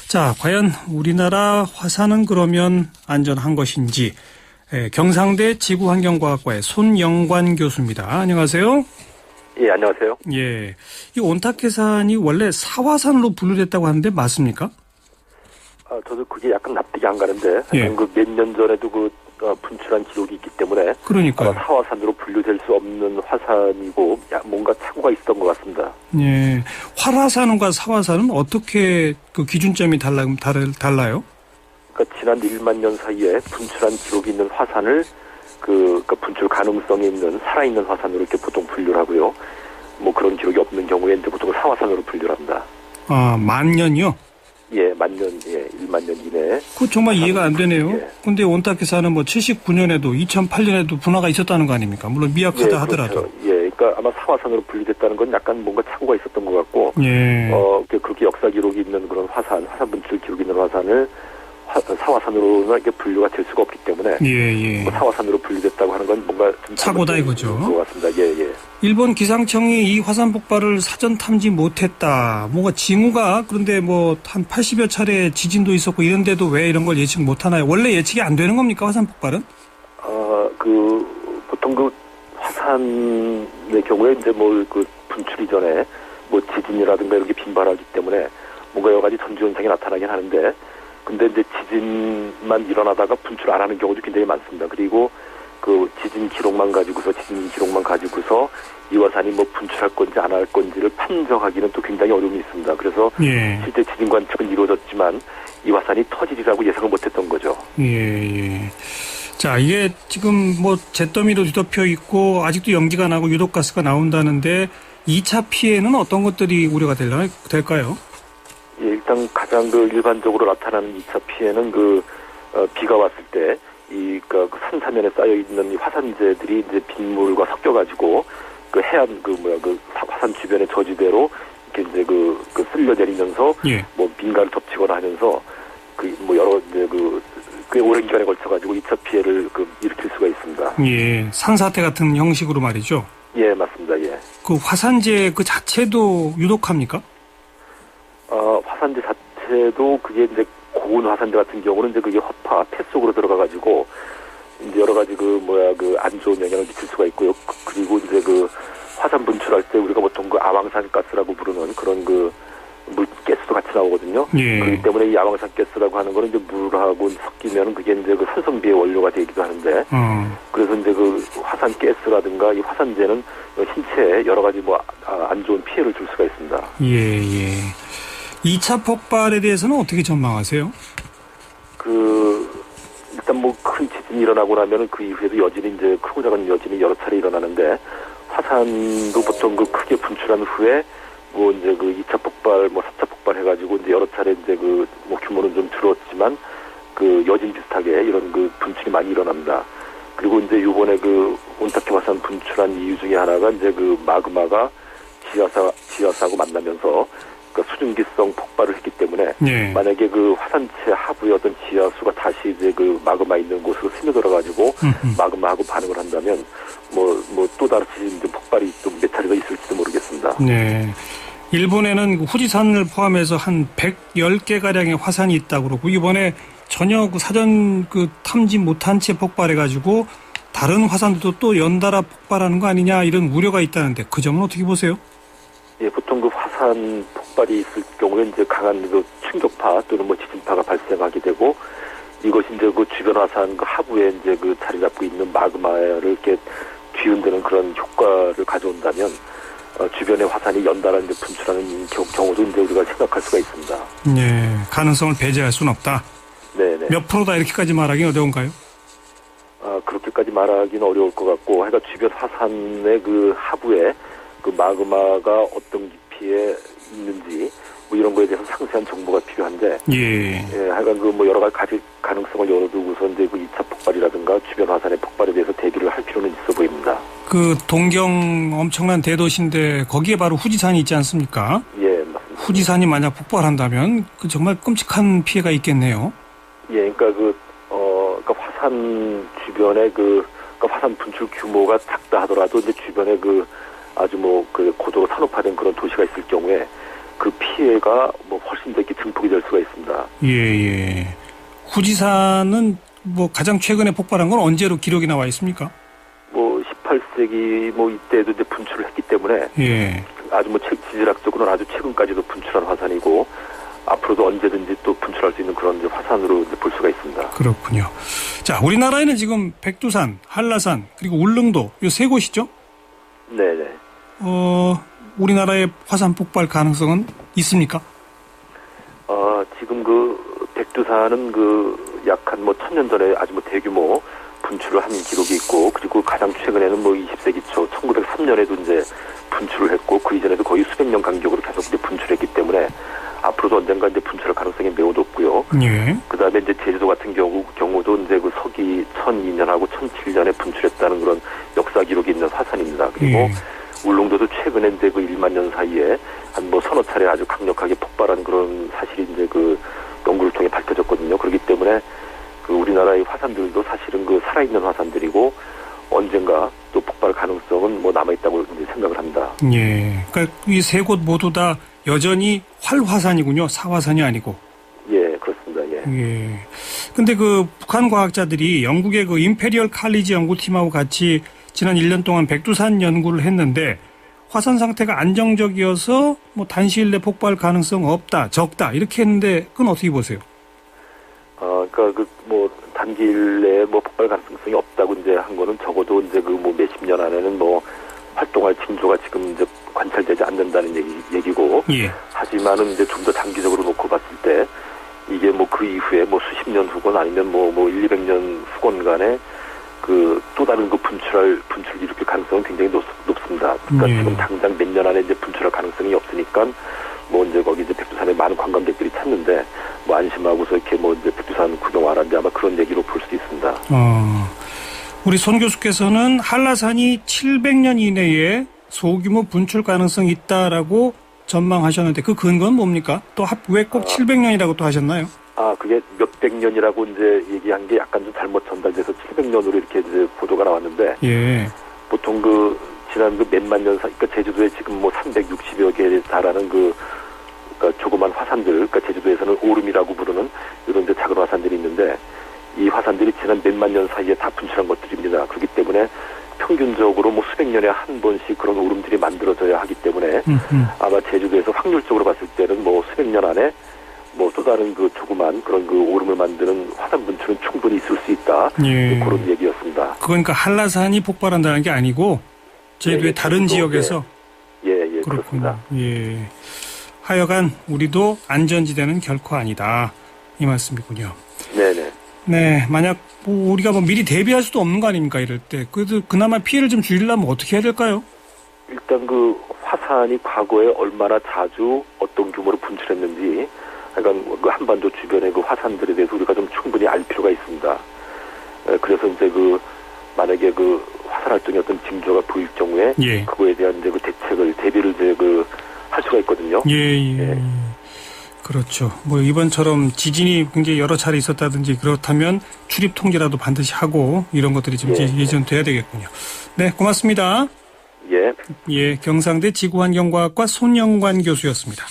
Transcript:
자, 과연 우리나라 화산은 그러면 안전한 것인지 경상대 지구환경과학과의 손영관 교수입니다. 안녕하세요. 예, 안녕하세요. 예, 이 온탁해산이 원래 사화산으로 분류됐다고 하는데 맞습니까? 저도 그게 약간 납득이 안 가는데, 예. 그 몇 년 전에도 분출한 기록이 있기 때문에 그러니까요. 아마 사화산으로 분류될 수 없는 화산이고 뭔가 착오가 있었던 것 같습니다. 예, 활화산과 사화산은 어떻게 그 기준점이 달라요? 그러니까 지난 1만 년 사이에 분출한 기록이 있는 화산을 그러니까 분출 가능성이 있는 살아있는 화산으로 이렇게 보통 분류를 하고요. 뭐 그런 기록이 없는 경우에 이제 보통 사화산으로 분류를 합니다. 아, 만 년이요? 예, 1만 년 이내에. 그 정말 이해가 안 되네요. 예. 근데 온탁해산은 뭐 79년에도 2008년에도 분화가 있었다는 거 아닙니까? 물론 미약하다 예, 하더라도. 그렇죠. 예, 그러니까 아마 사화산으로 분류됐다는 건 약간 뭔가 착오가 있었던 것 같고, 예. 그렇게 역사 기록이 있는 그런 화산 분출 기록이 있는 화산을 사화산으로는 이렇게 분류가 될 수가 없기 때문에, 예. 뭐 사화산으로 분류됐다고 하는 건 뭔가 좀 착오다 이거죠. 것 같습니다. 예. 일본 기상청이 이 화산 폭발을 사전 탐지 못했다. 뭔가 징후가 그런데 뭐 한 80여 차례 지진도 있었고 이런데도 왜 이런 걸 예측 못하나요? 원래 예측이 안 되는 겁니까 화산 폭발은? 보통 화산의 경우에 이제 분출 이전에 지진이라든가 이렇게 빈발하기 때문에 뭔가 여러 가지 전조 현상이 나타나긴 하는데, 근데 이제 지진만 일어나다가 분출 안 하는 경우도 굉장히 많습니다. 그리고 지진 기록만 가지고서 이 화산이 분출할 건지 안 할 건지를 판정하기는 또 굉장히 어려움이 있습니다. 그래서 실제 지진 관측은 이루어졌지만 이 화산이 터지리라고 예상을 못했던 거죠. 예. 자, 이게 지금 잿더미도 뒤덮여 있고 아직도 연기가 나고 유독가스가 나온다는데 2차 피해는 어떤 것들이 우려가 될까요? 예, 일단 가장 일반적으로 나타나는 2차 피해는 비가 왔을 때 산사면에 쌓여 있는 화산재들이 이제 빗물과 섞여가지고 해안 화산 주변의 저지대로 이렇게 이제 쓸려 내리면서 민가를 덮치거나 하면서 여러 이제 꽤 오랜 기간에 걸쳐가지고 2차 피해를 일으킬 수가 있습니다. 예, 산사태 같은 형식으로 말이죠. 예, 맞습니다. 예. 그 화산재 그 자체도 유독합니까? 화산재 자체도 그게 이제 고온 화산재 같은 경우는 이제 그게 폐 속으로 들어가가지고 이제 여러 가지 안 좋은 영향을 미칠 수가 있고요. 그리고 이제 화산 분출할 때 우리가 보통 아황산 가스라고 부르는 그런 가스도 같이 나오거든요. 예. 그렇기 때문에 이 아황산 가스라고 하는 거는 이제 물하고 섞이면 그게 이제 산성비의 원료가 되기도 하는데, 그래서 이제 화산 가스라든가 이 화산재는 신체에 여러 가지 안 좋은 피해를 줄 수가 있습니다. 예. 2차 폭발에 대해서는 어떻게 전망하세요? 일단 큰 지진이 일어나고 나면은 그 이후에도 여진이 이제 크고 작은 여진이 여러 차례 일어나는데, 화산도 보통 크게 분출한 후에 이제 2차 폭발, 4차 폭발 해가지고 이제 여러 차례 이제 규모는 좀 줄었지만 여진 비슷하게 이런 분출이 많이 일어납니다. 그리고 이제 요번에 온타케 화산 분출한 이유 중에 하나가 이제 마그마가 지하수하고 만나면서 수증기성 폭발을 했기 때문에, 만약에 화산체 하부의 어떤 지하수가 다시 이제 마그마 있는 곳으로 스며들어가지고 마그마하고 반응을 한다면 또 다른 이제 폭발이 또 몇 차례가 있을지도 모르겠습니다. 네. 일본에는 후지산을 포함해서 한 110개 가량의 화산이 있다고 그러고, 이번에 전혀 사전 탐지 못한 채 폭발해가지고 다른 화산들도 또 연달아 폭발하는 거 아니냐 이런 우려가 있다는데 그 점은 어떻게 보세요? 예, 보통 화산 폭발이 있을 경우에 이제 강한 충격파 또는 지진파가 발생하게 되고, 이것이 이제 주변 화산 하부에 이제 자리 잡고 있는 마그마를 이렇게 뒤흔드는 그런 효과를 가져온다면, 주변의 화산이 연달아 이제 분출하는 경우도 이제 우리가 생각할 수가 있습니다. 네, 가능성을 배제할 수는 없다. 네네. 몇 프로다 이렇게까지 말하기는 어려운가요? 그렇게까지 말하기는 어려울 것 같고, 하여간 주변 화산의 하부에 마그마가 어떤 깊이에 있는지 이런 거에 대해서 상세한 정보가 필요한데, 하여간 여러 가지 가능성을 열어두고서 이제 2차 폭발이라든가 주변 화산의 폭발에 대해서 대비를 할 필요는 있어 보입니다. 동경 엄청난 대도시인데 거기에 바로 후지산이 있지 않습니까? 예, 맞습니다. 후지산이 만약 폭발한다면 정말 끔찍한 피해가 있겠네요. 예, 그러니까 화산 주변에 화산 분출 규모가 작다 하더라도 이제 주변에 아주 고도로 산업화된 그런 도시가 있을 경우에 그 피해가 뭐 훨씬 더 이렇게 증폭이 될 수가 있습니다. 예. 후지산은 뭐 가장 최근에 폭발한 건 언제로 기록이 나와 있습니까? 뭐 18세기 뭐 이때도 이제 분출을 했기 때문에 예. 아주 뭐 지질학적으로는 아주 최근까지도 분출한 화산이고 앞으로도 언제든지 또 분출할 수 있는 그런 이제 화산으로 이제 볼 수가 있습니다. 그렇군요. 자, 우리나라에는 지금 백두산, 한라산, 그리고 울릉도 이 세 곳이죠? 네네. 우리나라의 화산 폭발 가능성은 있습니까? 지금 그 백두산은 그 약 한 뭐 1000년 전에 아주 뭐 대규모 분출을 한 기록이 있고, 그리고 가장 최근에는 뭐 20세기 초 1903년에도 이제 분출을 했고, 그 이전에도 거의 수백 년 간격으로 계속 이제 분출했기 때문에 앞으로도 언젠가 이제 분출할 가능성이 매우 높고요. 예. 그 다음에 이제 제주도 같은 경우도 이제 그 서기 1002년하고 1007년에 분출했다는 그런 역사 기록이 있는 화산입니다. 그리고 예. 울릉도도 최근에 이제 그 1만 년 사이에 한 뭐 서너 차례 아주 강력하게 폭발한 그런 사실이 이제 그 연구를 통해 밝혀졌거든요. 그렇기 때문에 그 우리나라의 화산들도 사실은 그 살아있는 화산들이고 언젠가 또 폭발 가능성은 뭐 남아있다고 이제 생각을 합니다. 예. 그러니까 이 세 곳 모두 다 여전히 활화산이군요. 사화산이 아니고. 예, 그렇습니다. 예. 예. 근데 그 북한 과학자들이 영국의 그 임페리얼 칼리지 연구팀하고 같이 지난 1년 동안 백두산 연구를 했는데 화산 상태가 안정적이어서 뭐 단시일 내 폭발 가능성 없다, 적다 이렇게 했는데 그건 어떻게 보세요? 그러니까 그 뭐 단기일 내에 뭐 폭발 가능성이 없다고 이제 한 거는 적어도 이제 그 뭐 몇십 년 안에는 뭐 활동할 징조가 지금 이제 관찰되지 않는다는 얘기고. 예. 하지만은 이제 좀 더 장기적으로 놓고 봤을 때 이게 뭐 그 이후에 뭐 수십 년 후건 아니면 뭐 1, 200년 후건 간에 그 또 다른 그 분출을 일으킬 가능성은 굉장히 높습니다. 그러니까 지금 당장 몇 년 안에 이제 분출할 가능성이 없으니까 뭐 이제 거기 이제 백두산에 많은 관광객들이 찾는데 뭐 안심하고서 이렇게 뭐 이제 백두산 구경 와라는데 아마 그런 얘기로 볼 수도 있습니다. 우리 손 교수께서는 한라산이 700년 이내에 소규모 분출 가능성이 있다라고 전망하셨는데 그 근거는 뭡니까? 또 왜 꼭 700년이라고 또 하셨나요? 그게 몇백 년이라고 이제 얘기한 게 약간 좀 잘못 전달돼서 700년으로 이렇게 이제 보도가 나왔는데. 예. 보통 그 지난 그 몇만 년 사이, 그러니까 제주도에 지금 뭐 360여 개에 달하는 그러니까 조그만 화산들, 그러니까 제주도에서는 오름이라고 부르는 이런 이제 작은 화산들이 있는데 이 화산들이 지난 몇만 년 사이에 다 분출한 것들입니다. 그렇기 때문에 평균적으로 뭐 수백 년에 한 번씩 그런 오름들이 만들어져야 하기 때문에 아마 제주도에서 확률적으로 봤을 때는 뭐 수백 년 안에 뭐 또 다른 그 조그만 그런 그 오름을 만드는 화산 분출은 충분히 있을 수 있다. 예. 그런 얘기였습니다. 그러니까 한라산이 폭발한다는 게 아니고 제주도의 다른 지역에서. 예, 그렇습니다. 예. 하여간 우리도 안전지대는 결코 아니다. 이 말씀이군요. 네네. 네, 만약 뭐 우리가 뭐 미리 대비할 수도 없는 거 아닙니까? 이럴 때. 그래도 그나마 피해를 좀 줄이려면 어떻게 해야 될까요? 일단 그 화산이 과거에 얼마나 자주 어떤 규모로 분출했는지, 그러니까 그 한반도 주변의 그 화산들에 대해서 우리가 좀 충분히 알 필요가 있습니다. 그래서 이제 그 만약에 그 화산 활동의 어떤 징조가 보일 경우에 예. 그거에 대한 이제 그 대비를 이제 그 할 수가 있거든요. 예. 그렇죠. 뭐 이번처럼 지진이 굉장히 여러 차례 있었다든지 그렇다면 출입 통제라도 반드시 하고 이런 것들이 좀 예전돼야 되겠군요. 네, 고맙습니다. 예. 예, 경상대 지구환경과학과 손영관 교수였습니다.